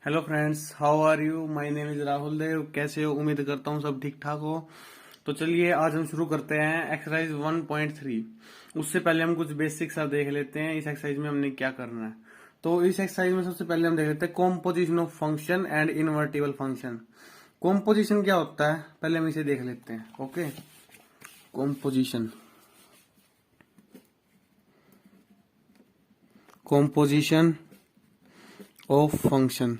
Hello friends, how are you? My name is Rahul Dev. कैसे हो? उम्मीद करता हूँ सब ठीक ठाक हो। तो चलिए आज हम शुरू करते हैं एक्सरसाइज 1.3। उससे पहले हम कुछ बेसिक सा देख लेते हैं इस एक्सरसाइज में हमने क्या करना है। तो इस एक्सरसाइज में सबसे पहले हम देख लेते हैं composition of function and invertible function. Composition क्या होता है पहले हम इसे देख लेते हैं। Okay, composition composition of function.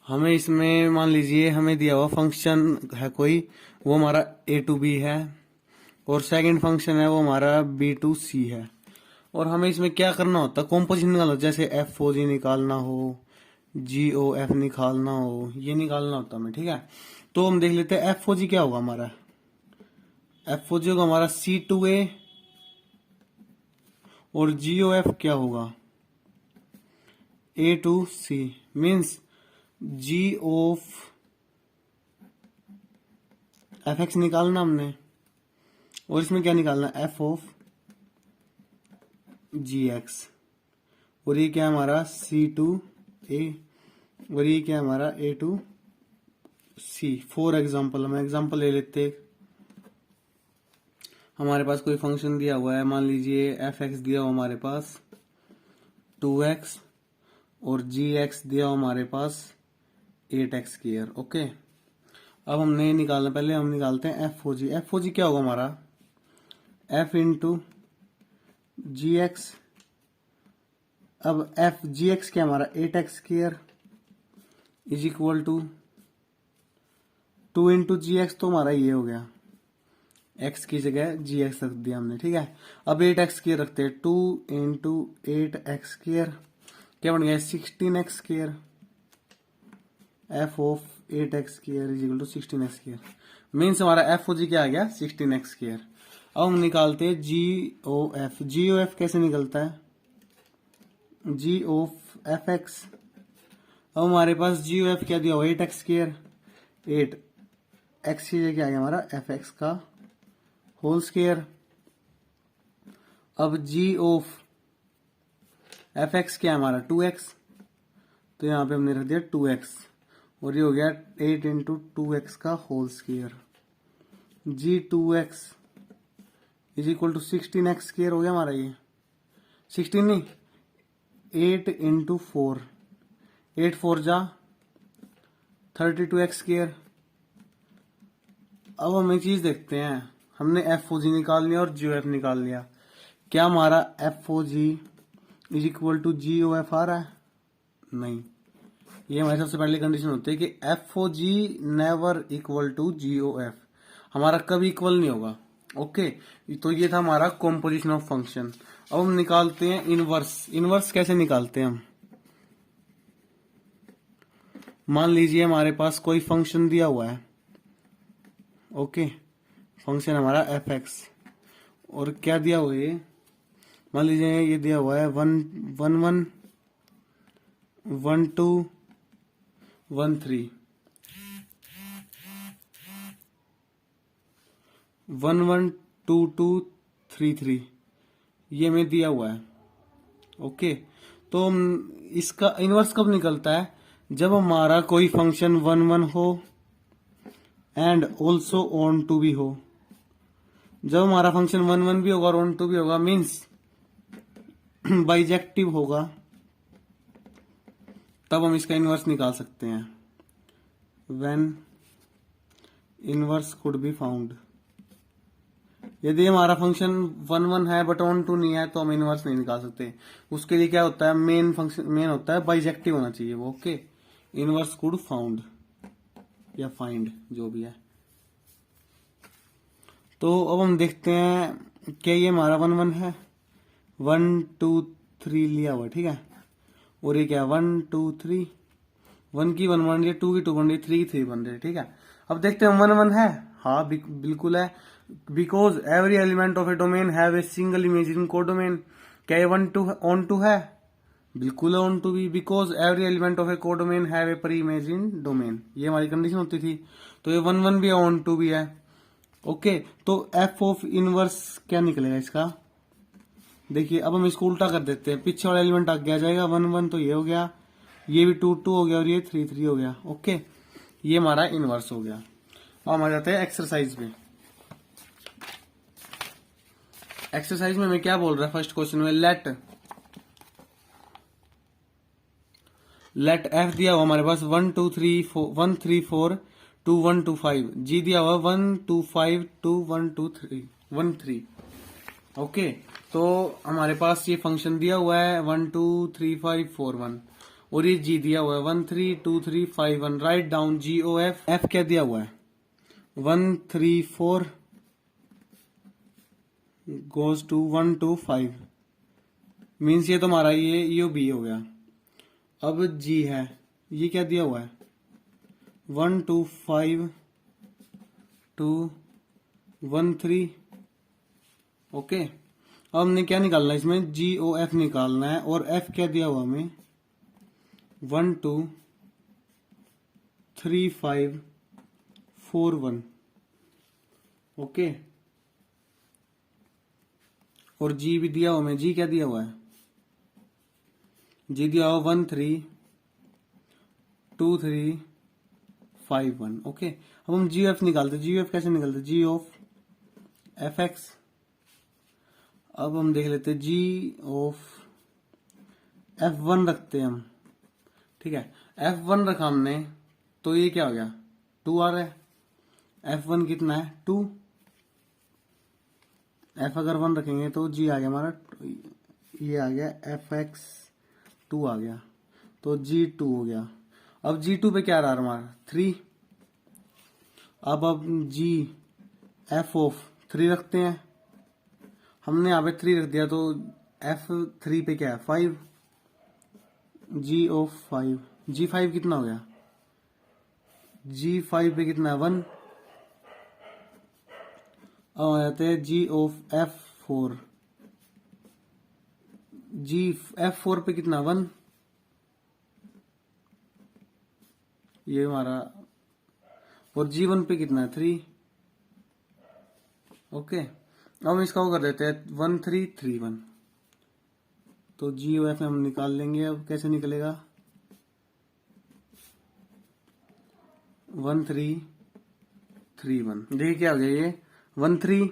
हमें इसमें मान लीजिए हमें दिया हुआ फंक्शन है कोई, वो हमारा ए टू बी है, और सेकंड फंक्शन है वो हमारा बी टू सी है। और हमें इसमें क्या करना होता है, कॉम्पोजिशन निकालना, जैसे एफ ओ जी निकालना हो, जी ओ एफ निकालना हो, ये निकालना होता है हमें। ठीक है, तो हम देख लेते हैं एफ ओ जी क्या होगा हमारा। एफ ओ जी होगा हमारा सी टू ए, और जी ओ एफ क्या होगा A to C. Means G of F X निकालना हमने, और इसमें क्या निकालना, एफ ऑफ जी एक्स। और ये क्या हमारा सी टू ए, और ये क्या हमारा ए टू सी। फॉर एग्जाम्पल हम एग्जाम्पल ले लेते। हमारे पास कोई फंक्शन दिया हुआ है, मान लीजिए एफ एक्स दिया हुआ हमारे पास 2x, और जी एक्स दिया हुआ हमारे पास 8x स्क्वायर। ओके, अब हमने निकालना, पहले हम निकालते हैं एफ ओ जी। एफ ओ जी क्या होगा हमारा, एफ इंटू जी एक्स। अब एफ जी एक्स क्या हमारा 8x square is equal to 2 into G X, तो हमारा ये हो गया, x की जगह जी एक्स रख दिया हमने। ठीक है, अब 8x स्क्वायर रखते हैं, 2 इंटू 8x स्क्वायर क्या बन गया 16x square. F of 8x square is equal to 16x square. Means हमारा एफ ओ जी क्या आ गया 16x स्क्वायर। अब हम निकालते हैं जी ओ एफ। जी ओ एफ कैसे निकलता है, जी ऑफ एफ एक्स। अब हमारे पास जी ओ एफ क्या दिया हुआ 8x स्क्वायर, 8 एक्स की जगह क्या आ गया हमारा एफ एक्स का होल स्क्वायर। अब जी ऑफ एफ एक्स क्या है हमारा 2x, तो यहाँ पे हमने रख दिया 2x, और ये हो गया 8 इंटू 2x का whole square. G 2x is equal to 16x square हो गया हमारा, ये 16 नहीं 8 इंटू 4, 8 4 जा 32x स्क्वायर। अब हम एक चीज देखते हैं, हमने एफ ओ जी निकाल लिया और जी ओ एफ निकाल लिया। क्या हमारा F O G is equal to G O F आ रहा है? नहीं, ये हमारी सबसे पहली कंडीशन होती है कि F O G never equal to G O F, हमारा कभी इक्वल नहीं होगा। ओके, तो ये था हमारा कॉम्पोजिशन ऑफ फंक्शन। अब हम निकालते हैं इनवर्स। इनवर्स कैसे निकालते हैं हम, मान लीजिए हमारे पास कोई फंक्शन दिया हुआ है। ओके, फंक्शन हमारा एफ एक्स, और क्या दिया हुआ है, मान लीजिए ये दिया हुआ है 1 1 2 1 3 1 1 2 2 3 3, ये हमें दिया हुआ है। ओके, तो इसका इनवर्स कब निकलता है, जब हमारा कोई फंक्शन 1 1 हो एंड ऑल्सो ऑन टू भी हो। जब हमारा फंक्शन 1 1 भी होगा और ऑन टू भी होगा, मीन्स बाइजेक्टिव होगा, तब हम इसका इनवर्स निकाल सकते हैं। When inverse could be found, यदि हमारा फंक्शन 1 1 है बट ऑन टू नहीं है, तो हम इनवर्स नहीं निकाल सकते। उसके लिए क्या होता है, मेन फंक्शन मेन होता है बाइजेक्टिव होना चाहिए वो। ओके, इनवर्स कुड फाउंड या फाइंड जो भी है। तो अब हम देखते हैं क्या ये हमारा 1 1 है, 1 2 3 लिया हुआ, ठीक है, और ये क्या 1 2 3, 1 की 1 बन रही है, 2 की 2 बन रही है, 3 की 3 बन रही है। ठीक है, अब देखते हैं 1 1 है, हाँ बिल्कुल है, because every element of A domain have a single imagine codomain. क्या ये 1 2 ऑन टू है? बिल्कुल ऑन टू भी, because every element of A codomain have a pre imagine domain. ये हमारी कंडीशन होती थी, तो ये 1 1 भी है, ऑन टू भी है। ओके, तो एफ ऑफ इनवर्स क्या निकलेगा इसका, देखिए अब हम इसको उल्टा कर देते हैं, पीछे वाला एलिमेंट आगे आ जाएगा 1 1, तो ये हो गया, ये भी 2 2 हो गया और ये 3 3 हो गया। ओके, ये हमारा इनवर्स हो गया। अब हम आ जाते हैं एक्सरसाइज पे। एक्सरसाइज में हमें क्या बोल रहा है फर्स्ट क्वेश्चन में, लेट एफ दिया हुआ हमारे पास 1 2 3 4 1 3 4 2 1 2 5, जी दिया हुआ 1 2 5 2 1 2 3 1 3। ओके, तो हमारे पास ये फंक्शन दिया हुआ है 1 2 3 5 4 1 और ये जी दिया हुआ है 1 3 2 3 5 1। राइट डाउन जी ओ एफ। एफ क्या दिया हुआ है 1 3 4 गोज टू 1 2 5, मीन्स ये तो हमारा ये बी हो गया। अब जी है, ये क्या दिया हुआ है 1 2 5 2 1 3। ओके, अब हमने क्या निकालना है इसमें, जी ओ एफ निकालना है। और एफ क्या दिया हुआ हमें 1 2 3 5 4 1। ओके, और जी भी दिया हुआ हमें, जी क्या दिया हुआ है, जी दिया हुआ 1 3 2 3 5 1। ओके, अब हम जी एफ निकालते, जी एफ कैसे निकालते, जी ऑफ एफ एक्स। अब हम देख लेते जी ऑफ F1 रखते हैं हम, ठीक है। F1 रखा हमने तो ये क्या हो गया 2 आ रहा है। F1 कितना है 2, F अगर 1 रखेंगे तो G आ गया हमारा, ये आ गया FX 2 आ गया, तो G2 हो गया। अब G2 पे क्या आ रहा है हमारा 3। अब G F ऑफ 3 रखते हैं, हमने यहाँ पे 3 रख दिया तो F3 पे क्या है 5, जी ऑफ 5, G5 कितना हो गया, G5 पे कितना है 1। अब आ जाते हैं जी ऑफ F4, जी F4 पे कितना 1, ये हमारा, और G1 पे कितना है 3। ओके, अब हम इसका वो कर देते हैं 1 3 3 1, तो जी ओ एफ हम निकाल लेंगे। अब कैसे निकलेगा 1 3 3 1, देखिए क्या हो गया ये 1 3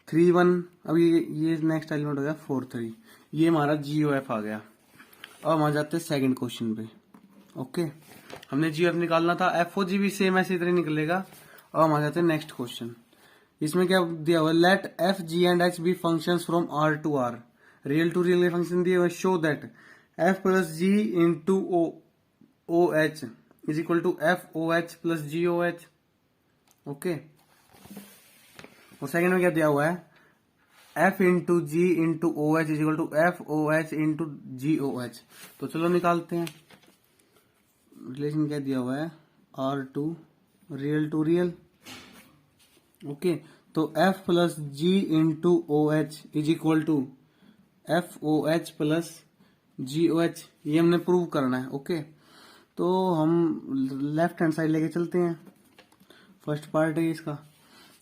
3 1। अब ये नेक्स्ट एलिमेंट हो गया 4 3, ये हमारा जी ओ एफ आ गया। अब हम आ जाते हैं सेकंड क्वेश्चन पे। ओके, हमने जी ओ एफ निकालना था, एफ ओ जी भी सेम ऐसे तरह निकलेगा। अब हम आ जाते हैं नेक्स्ट क्वेश्चन। इसमें क्या दिया हुआ, let F G and H be function from R to R, real to real function दिए हुए, show that F plus G into O H is equal to F O H plus G O H. Okay, और second में क्या दिया हुआ है, F into G into O H is equal to F O H into G O H. तो चलो निकालते हैं, रिलेशन क्या दिया हुआ है R to real to real. Okay, तो F plus G into O H is equal to F O H plus G O H, ये हमने प्रूव करना है। ओके, तो हम लेफ्ट हैंड साइड लेके चलते हैं, फर्स्ट पार्ट है इसका।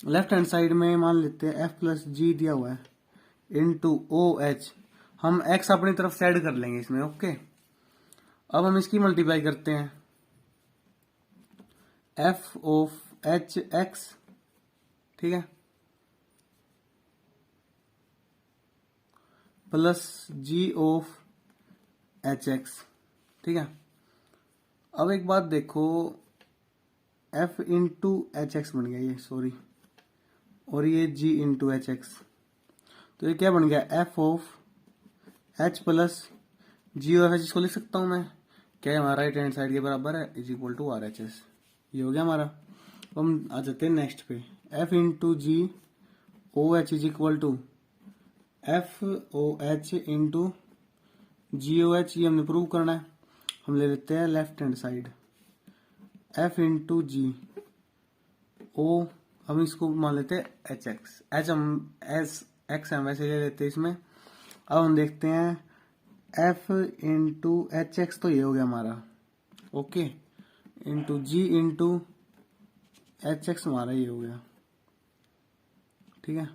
लेफ्ट हैंड साइड में मान लेते हैं एफ प्लस जी दिया हुआ है इंटू ओ एच, हम एक्स अपनी तरफ से ऐड कर लेंगे इसमें। ओके, अब हम इसकी मल्टीप्लाई करते हैं, एफ ऑफ एच एक्स, ठीक है, plus G of H X, ठीक है। अब एक बात देखो, एफ इंटू एच एक्स बन गया ये, सॉरी, और ये जी इंटू एच एक्स, तो ये क्या बन गया F of H plus G of H, इसको लिख सकता हूं मैं, क्या है हमारा राइट हैंड साइड के बराबर है, is equal to R H S. ये हो गया हमारा। तो हम आ जाते हैं नेक्स्ट पे, F into G O H is equal to F O H into G O H, ये हमने प्रूव करना है। हम ले लेते हैं left hand side, F into G O, हम इसको मान लेते हैं एच एक्स, एच हम एस एक्स हम वैसे ले लेते हैं इसमें। अब हम देखते हैं एफ इंटू एच एक्स, तो ये हो गया हमारा, okay, into G into H x हमारा ये हो गया, ठीक है।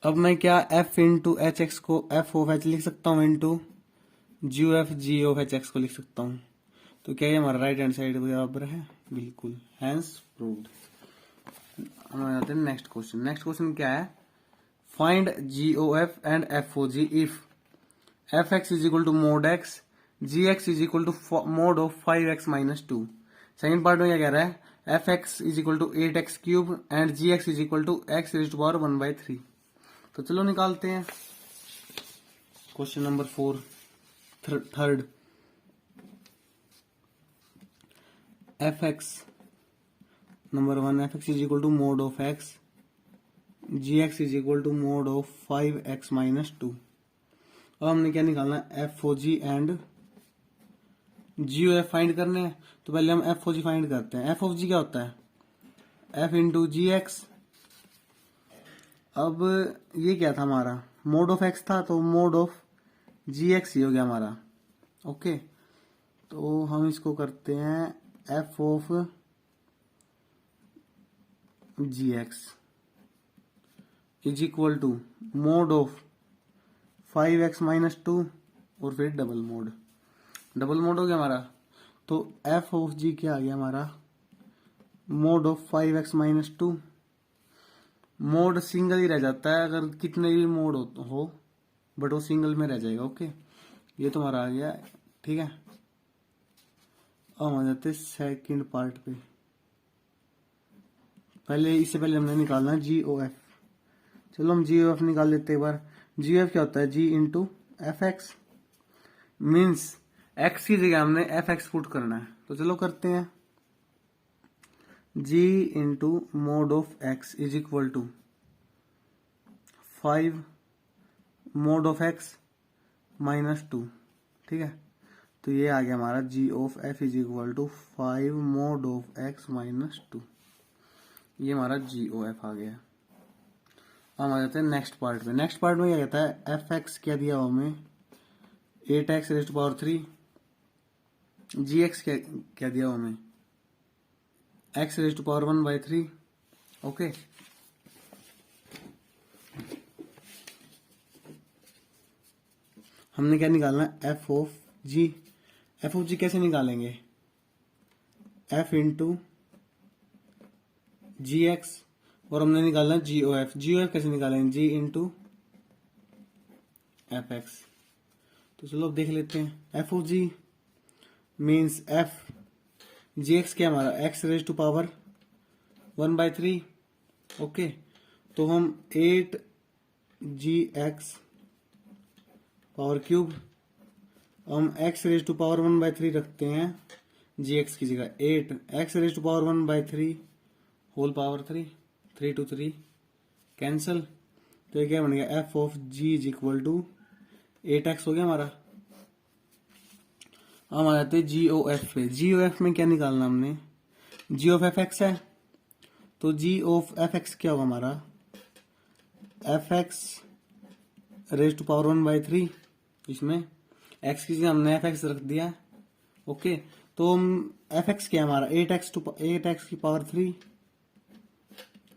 अब मैं क्या f इंटू एच एक्स को f ऑफ h लिख सकता हूँ into G of H X को लिख सकता हूँ। तो क्या ये हमारा राइट हैंड साइड बराबर है? बिल्कुल, हैंस प्रूव्ड। हम आ जाते हैं नेक्स्ट क्वेश्चन। नेक्स्ट क्वेश्चन क्या है? Find G O F and F O G if F x is equal to mod X, ji x is equal to mod of 5x minus 2। Second part में क्या कह रहा है? F x is equal to 8x cube and G x is equal to X raise to power 1/3। तो चलो निकालते हैं। Question number 4 third, F X number 1 F x is equal to mod of x, ji x is equal to mod of 5x minus 2। अब हमने क्या निकालना है? F O g and g O f find करने हैं। तो पहले हम एफ ओ जी फाइंड करते हैं। एफ ऑफ जी क्या होता है? F into G X. अब ये क्या था हमारा? मोड ऑफ एक्स था, तो मोड ऑफ जी एक्स ही हो गया हमारा। ओके, तो हम इसको करते हैं f of g x is equal to mod of 5x minus 2 और फिर डबल मोड। डबल मोड हो गया हमारा, तो एफ ऑफ जी क्या आ गया हमारा? Mod of 5x minus 2। Mod single ही रह जाता है अगर कितने भी मोड हो, बट वो सिंगल में रह जाएगा। ओके, ये तो हमारा आ गया। ठीक है, अब हम आ जाते सेकंड पार्ट पे। पहले इससे पहले हमने निकालना है जी ओ एफ। चलो हम जी ओ एफ निकाल लेते हैं एक बार। जी ओ एफ क्या होता है? G into F X, means X की जगह हमने एफ एक्स पुट करना है। तो चलो करते हैं। G into mod of X is equal to 5 mod of X minus 2। ठीक है, तो ये आ गया हमारा G of F is equal to 5 mod of X minus 2। ये हमारा जी ओ एफ आ गया। हम आ जाते हैं नेक्स्ट पार्ट में। नेक्स्ट पार्ट में क्या कहता है? एफ एक्स क्या दिया हुआ हमें? 8x raise to power 3। G x क्या दिया हुआ हमें? x raise to power 1/3। Okay, हमने क्या निकालना है? F of G. F of G कैसे निकालेंगे? एफ इंटू जी एक्स, और हमने निकालना जी ओ एफ। जी ओ एफ कैसे निकालेंगे? G into F x. तो चलो अब देख लेते हैं। F of g means f ji x क्या हमारा? X raise to power 1/3। Okay, तो हम 8 जी एक्स पावर क्यूब, हम एक्स रेज टू पावर 1/3 रखते हैं जी एक्स की जगह। 8 x raise to power 1/3 whole power 3, 3 to 3 cancel. तो ये क्या बन गया? F of g is equal to 8x हो गया हमारा। हम आ जाते हैं जी ओ एफ पे। जी ओ एफ में क्या निकालना हमने? जी ऑफ एफ एक्स है, तो जी ऑफ एफ एक्स क्या होगा हमारा? F x raise to power 1/3। इसमें एक्स की जगह हमने एफ एक्स रख दिया। ओके, तो हम एफ एक्स क्या है हमारा? 8x की पावर 3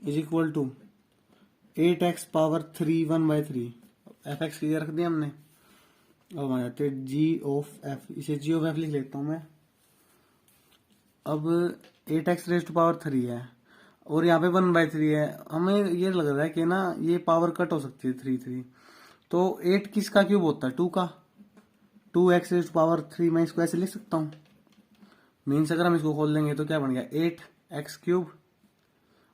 is equal to 8x power 3 1/3। F x की जगह रख दिया हमने। अब आ जाते हैं जी ऑफ एफ। इसे जी ऑफ एफ लिख लेता हूं मैं। अब 8x रेज टू पावर 3 है और यहाँ पे 1/3 है। हमें ये लग रहा है कि ना ये पावर कट हो सकती है 3 तो 8 किसका क्यूब होता है? 2 का। 2x रेज टू पावर 3 मैं इसको ऐसे लिख सकता हूँ। मीन्स अगर हम इसको खोल देंगे तो क्या बन गया? 8x cube.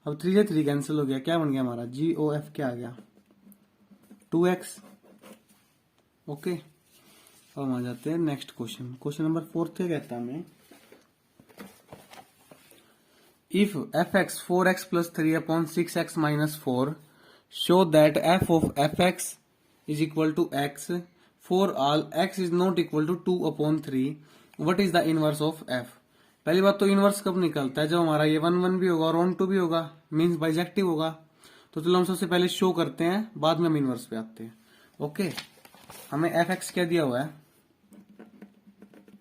अब 3 से 3 कैंसिल हो गया। क्या बन गया हमारा? जी ओ एफ क्या आ गया? 2x। ओके, अब हम आ जाते हैं नेक्स्ट क्वेश्चन। क्वेश्चन नंबर 4 कहता है हमें if F x 4x plus 3 upon 6x minus 4 show that f of F x is equal to x for all x is not equal to 2 upon 3 what is the inverse of f। पहली बात तो inverse कब निकलता है? जब हमारा ये 1 भी होगा और 1 भी होगा, मीन्स बाइजेक्टिव होगा। तो चलो हम सबसे पहले शो करते हैं, बाद में हम इनवर्स पे आते हैं। ओके, हमें एफ एक्स क्या दिया हुआ है?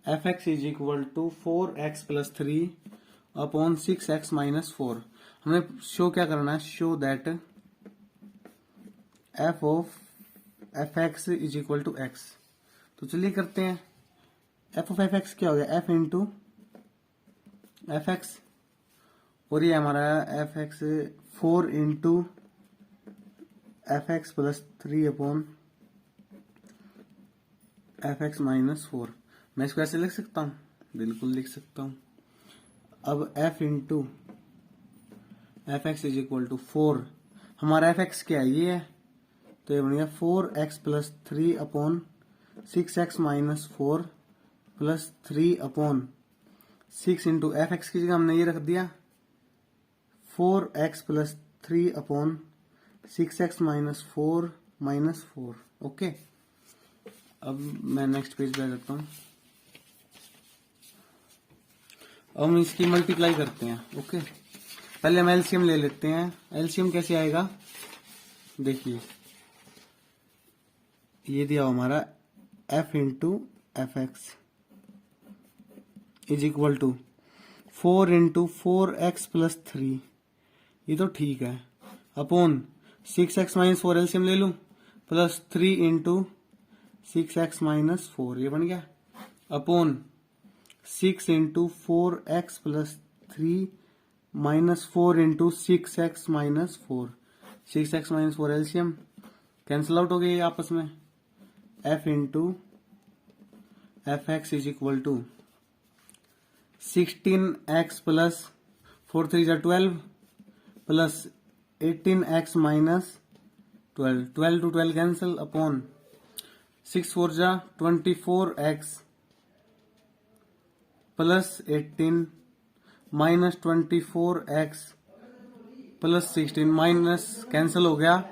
F x is equal to 4x plus 3 upon 6x minus 4। हमें शो क्या करना है? Show that f of F x is equal to x. तो चलिए करते हैं। एफ ऑफ एफ एक्स क्या हो गया, एफ इंटू एफ एक्स, और ये हमारा f x 4 into F x plus 3 upon F x minus 4। मैं इसको ऐसे लिख सकता हूँ, बिल्कुल लिख सकता हूँ। अब f into F x is equal to 4, हमारा एफ एक्स क्या है, ये है, तो ये बन गया 4x plus 3 upon 6x minus 4 plus 3 upon 6 into F x की जगह हमने ये रख दिया 4x plus 3 upon 6x minus 4 minus 4। Okay, अब मैं नेक्स्ट पेज पे आ जाता हूँ। अब हम इसकी मल्टीप्लाई करते हैं। ओके, पहले हम एलसीएम ले लेते हैं। एलसीएम कैसे आएगा, देखिए ये दिया हमारा f into F x is equal to 4 into 4x plus 3, ये तो ठीक है, अपॉन 6x माइनस 4 एलसीएम ले लूं, प्लस 3 इंटू 6x माइनस 4, ये बन गया, upon 6 into 4x plus 3 minus 4 into 6x minus 4, 6x minus 4 LCM cancel out हो गई आपस में। f into F x is equal to 16x plus 4 3 12 plus 18x minus 12, 12 to 12 cancel, upon 6 4 24x plus 18 minus 24x plus 16 minus cancel हो गया,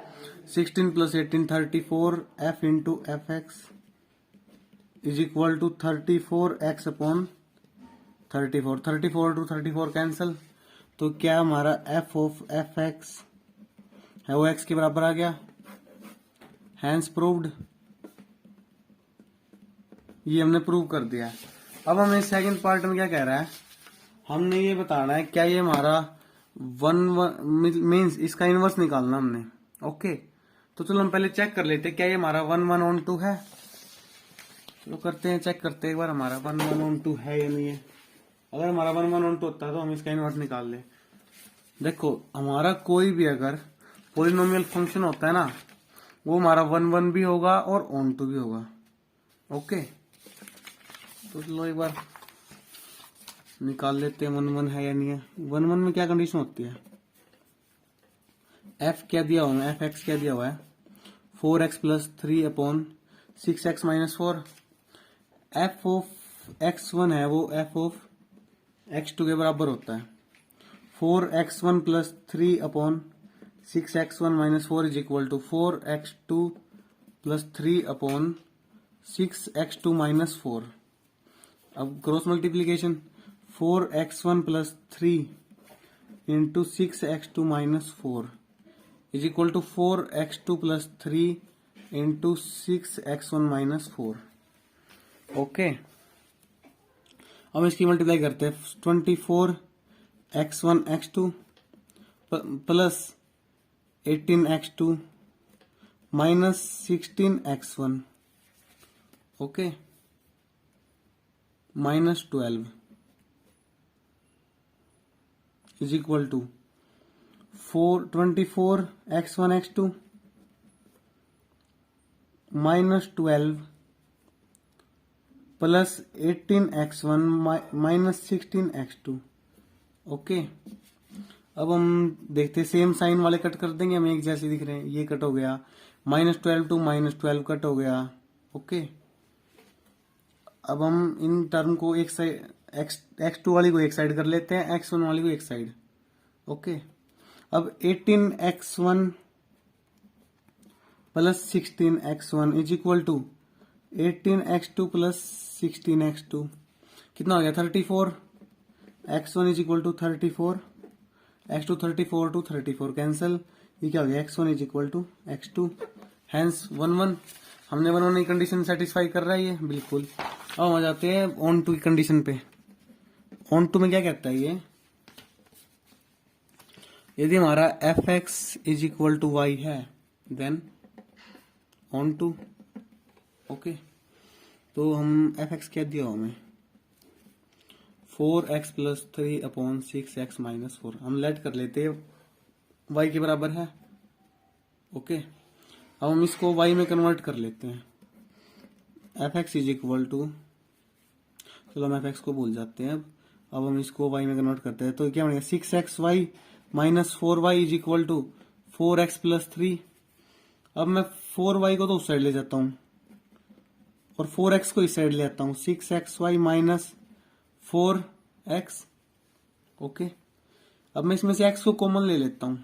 16 plus 18 34, f into F x is equal to 34x upon 34, 34 to 34 cancel, तो क्या हमारा f of F x है वो x के बराबर आ गया, हैंस प्रूव्ड। ये हमने प्रूव कर दिया। अब हमें सेकंड पार्ट में क्या कह रहा है, हमने ये बताना है क्या ये हमारा 1 मीन्स इसका इनवर्स निकालना हमने। ओके, तो चलो हम पहले चेक कर लेते हैं क्या ये हमारा 1 1 ऑन 2 है। चलो करते हैं, चेक करते हैं एक बार हमारा 1 1 ऑन 2 है या नहीं है। अगर हमारा 1 1 ऑन 2 होता है तो हम इसका इनवर्स निकाल ले। देखो हमारा कोई भी अगर पोलिनोमियल फंक्शन होता है ना, वो हमारा 1 1 भी होगा और ऑन 2 भी होगा। ओके, तो चलो एक बार निकाल लेते हैं 1 1 है या नहीं है। 1 1 में क्या कंडीशन होती है, f क्या दिया हुआ है, एफ एक्स क्या दिया हुआ है 4x plus 3 upon 6x minus 4। F of x1 है वो एफ ऑफ x2 के बराबर होता है, 4x1 plus 3 upon 6x1 minus 4 is equal to 4x2 plus 3 upon 6x2 minus 4। अब cross multiplication 4x1 plus 3 into 6x2 minus 4 is equal to 4x2 plus 3 into 6x1 minus 4। Okay, अब इसकी multiply करते हैं 24x1 x2 plus 18x2 minus 16x1, okay, minus 12 is equal to 24x1 x2 minus 12 plus 18x1 minus 16x2। Okay, अब हम देखते हैं same sign वाले cut कर देंगे, हम एक जैसे दिख रहे हैं, ये कट हो गया, -12 टू -12 कट हो गया। ओके, अब हम इन टर्म को एक साइड x2 वाली को एक साइड कर लेते हैं, x1 वाली को एक साइड। ओके, अब 18x1 plus 16x1 is equal to 18x2 plus 16x2 कितना हो गया 34। x1 is equal to 34, x2 34 to 34 cancel, ये क्या हो गया x1 is equal to x2, hence 1 1। हमने 1 1 की कंडीशन सेटिस्फाई कर रहा है ये बिल्कुल। अब हम आ जाते हैं ऑन टू की कंडीशन पे। ऑन टू में क्या कहता है ये, यदि हमारा f x is equal to y है देन ऑन टू। ओके, तो हम एफ एक्स क्या दिया हमें 4x प्लस 3/6x माइनस 4। हम लेट कर लेते हैं y के बराबर है। ओके, अब हम इसको y में कन्वर्ट कर लेते हैं। F x is equal to, चलो हम एफ एक्स को भूल जाते हैं। अब हम इसको y में कन्वर्ट करते हैं तो क्या बनेगा 6xy minus 4y is equal to 4x plus 3। अब मैं 4y को तो उस साइड ले जाता हूं और 4x को इस साइड ले आता हूं। 6xy minus 4x। ओके, अब मैं इसमें से x को कॉमन ले लेता हूं।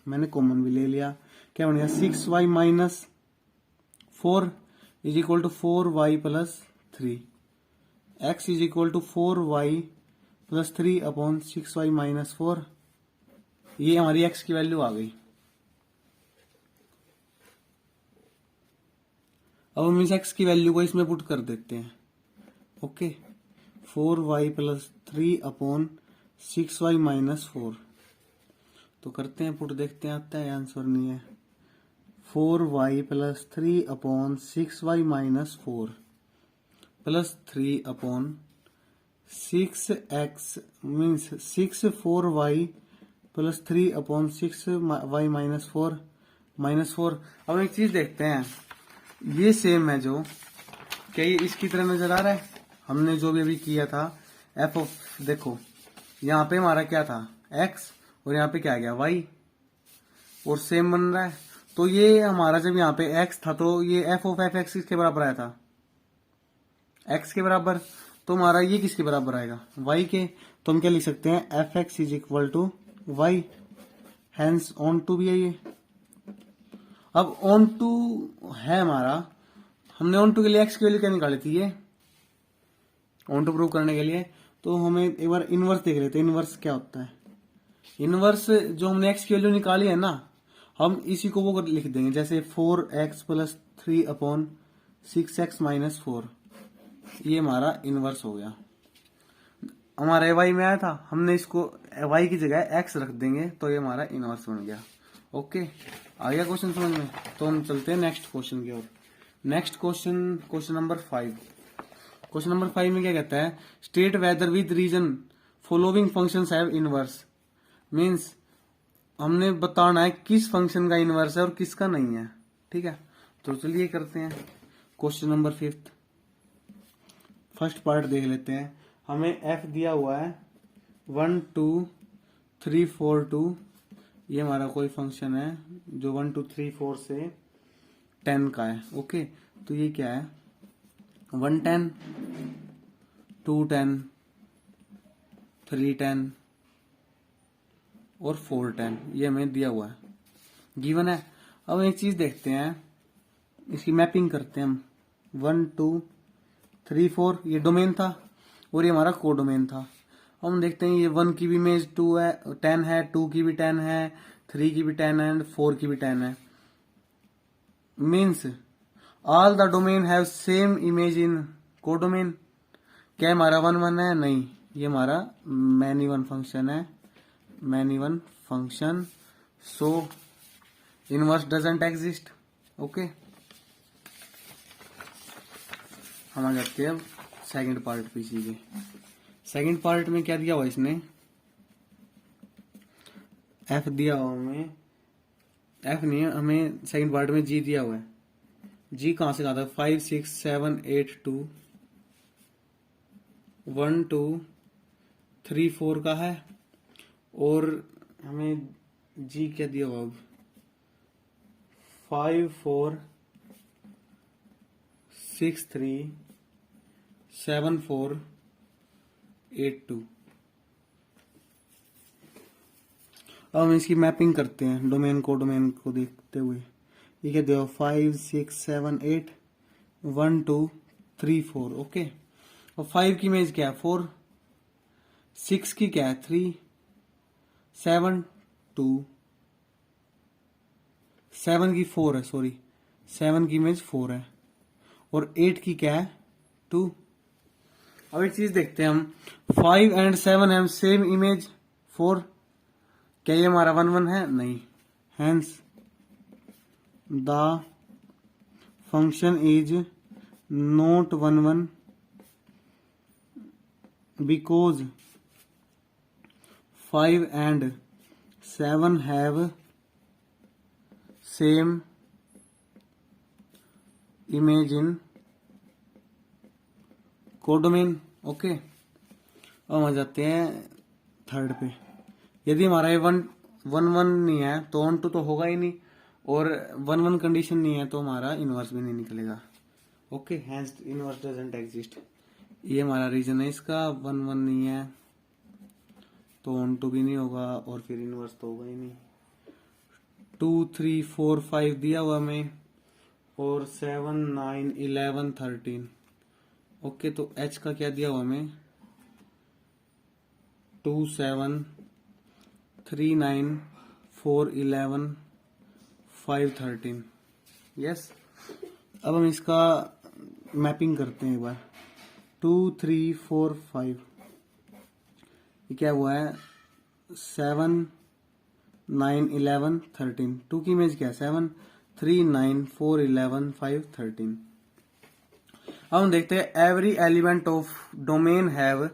मैंने कॉमन भी ले लिया। क्या बनेगा 6y minus 4 is equal to 4y plus 3। x is equal to 4y plus 3/6y minus 4। ये हमारी x की वैल्यू आ गई। अब हम इस x की वैल्यू को इसमें पुट कर देते हैं। Okay, 4y plus 3/6y minus 4। तो करते हैं पुट, देखते हैं आता है आंसर नहीं है। 4y plus 3/6y minus 4 plus 3/6x means 6 4y plus 3/6y minus 4 minus 4। अब एक चीज देखते हैं, ये सेम है जो, क्या ये इसकी तरह नजर आ रहा है? हमने जो भी अभी किया था एफ ऑफ, देखो यहाँ पे हमारा क्या था x और यहाँ पे क्या आ गया y, और सेम बन रहा है। तो ये हमारा जब यहाँ पे x था तो ये एफ ऑफ एफ एक्स किसके बराबर आया था x के बराबर। तो हमारा ये किसके बराबर आएगा y के। तो हम क्या लिख सकते हैं f x is equal to y, hence onto भी है ये। अब ऑन टू है हमारा, हमने ऑन टू के लिए x की वैल्यू क्या निकाली थी, ये ऑन टू प्रूव करने के लिए। तो हमें एक बार इनवर्स देख लेते हैं, इनवर्स क्या होता है। इनवर्स जो हमने x की वैल्यू निकाली है ना, हम इसी को वो लिख देंगे जैसे 4x प्लस 3/6x माइनस 4। ये हमारा इनवर्स हो गया। हमारा y में आया था, हमने इसको y की जगह x रख देंगे तो ये हमारा इनवर्स बन गया। ओके, आ गया क्वेश्चन समझ में। तो हम चलते हैं नेक्स्ट क्वेश्चन की ओर। Next question, question number 5। Question number 5 में क्या कहता है, state whether with reason following functions have inverse. Means हमने बताना है किस फंक्शन का इनवर्स है और किसका नहीं है। ठीक है, तो चलिए करते हैं क्वेश्चन नंबर 5। फर्स्ट पार्ट देख लेते हैं। हमें f दिया हुआ है 1 2 3 4 2। ये हमारा कोई फंक्शन है जो 1 2 3 4 से 10 का है। ओके, तो ये क्या है 1 10 2 10 3 10 और 4 10। ये हमें दिया हुआ है, गिवन है। अब एक चीज देखते हैं, इसकी मैपिंग करते हैं हम। 1 2 3 4 ये डोमेन था और ये हमारा को डोमेन था। हम देखते हैं ये 1 की भी इमेज 2 है 10 है, 2 की भी 10 है, 3 की भी 10 है एंड 4 की भी 10 है। Means all the domain have same image in को डोमेन। क्या हमारा 1 1 है? नहीं, ये हमारा मैनी वन फंक्शन है, many one function. So inverse doesn't exist. Okay, हम आ जाते हैं सेकंड पार्ट पे सीधे। सेकंड पार्ट में क्या दिया हुआ इसने, एफ दिया हुआ हमें, एफ नहीं है हमें, सेकंड पार्ट में जी दिया हुआ है। जी कहां से आता है 5 6 7 8 2 1 2 3 4 का है। और हमें जी क्या दिया हुआ अब 5 4 6 3 7 4 8 2। अब हम इसकी मैपिंग करते हैं डोमेन को देखते हुए। ये क्या दिया 5 6 7 8 1 2 3 4। ओके, और 5 की इमेज क्या है 4, 6 की क्या है 3, 7 2, 7 की 4 है, सॉरी 7 की इमेज 4 है, और 8 की क्या है 2। अब एक चीज देखते हैं हम, 5 एंड 7 हैव सेम इमेज 4। क्या ये हमारा 1 1 है? नहीं, hence the function is not 1 1 because 5 and 7 have same image in codomain. Okay, अब हम आ जाते हैं थर्ड पे। यदि हमारा ये 1 1 नहीं है तो 1 2 तो होगा ही नहीं, और 1 1 कंडीशन नहीं है तो हमारा इनवर्स भी नहीं निकलेगा। Okay, hence inverse doesn't exist. ये हमारा रीजन है इसका। 1 1 नहीं है तो 1 2 भी नहीं होगा, और फिर इनवर्स तो होगा ही नहीं। 2 3 4 5 दिया हुआ हमें, और 7 9 11 13। ओके, तो h का क्या दिया हुआ हमें? 2 7 3 9 4 11 5 13। यस, अब हम इसका मैपिंग करते हैं एक बार। 2 3 4 5, ये क्या हुआ है? 7 9 11 13। 2 की इमेज क्या है? 7 3 9 4 11 5 13। अब हम देखते हैं every element of domain have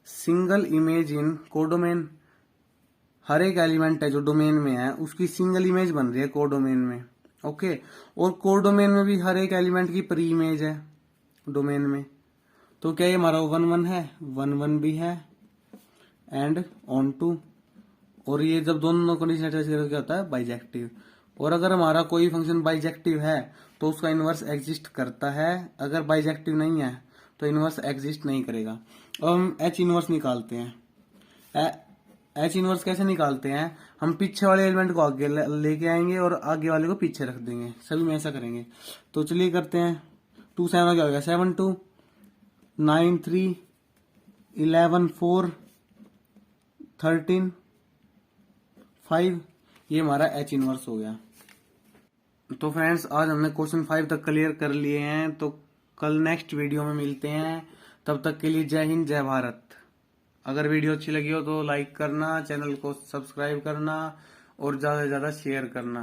single image in codomain. हर एक एलिमेंट है जो डोमेन में है उसकी सिंगल इमेज बन रही है कोडोमेन में। ओके, और कोडोमेन में भी हर एक एलिमेंट की प्री इमेज है डोमेन में। तो क्या ये हमारा 1 1 है? 1 1 भी है, एंड ऑन टू। और ये जब दोनों कंडीशन सेटिस्फाई क्या होता है? बाइजेक्टिव। और अगर हमारा कोई फंक्शन बाइजेक्टिव है तो उसका इनवर्स एग्जिस्ट करता है, अगर बाइजेक्टिव नहीं है तो इनवर्स एग्जिस्ट नहीं करेगा। अब हम एच इनवर्स निकालते हैं। एच इनवर्स कैसे निकालते हैं? हम पीछे वाले एलिमेंट को आगे लेके आएंगे और आगे वाले को पीछे रख देंगे। सभी में ऐसा करेंगे। तो चलिए करते हैं। 2 7 क्या हो गया? 7 2 9 3 11 4 13 5। ये हमारा एच इनवर्स हो गया। तो फ्रेंड्स, आज हमने क्वेश्चन 5 तक क्लियर कर लिए हैं। तो कल नेक्स्ट वीडियो में मिलते हैं। तब तक के लिए जय हिंद, जय भारत। अगर वीडियो अच्छी लगी हो तो लाइक करना, चैनल को सब्सक्राइब करना और ज्यादा से ज्यादा शेयर करना।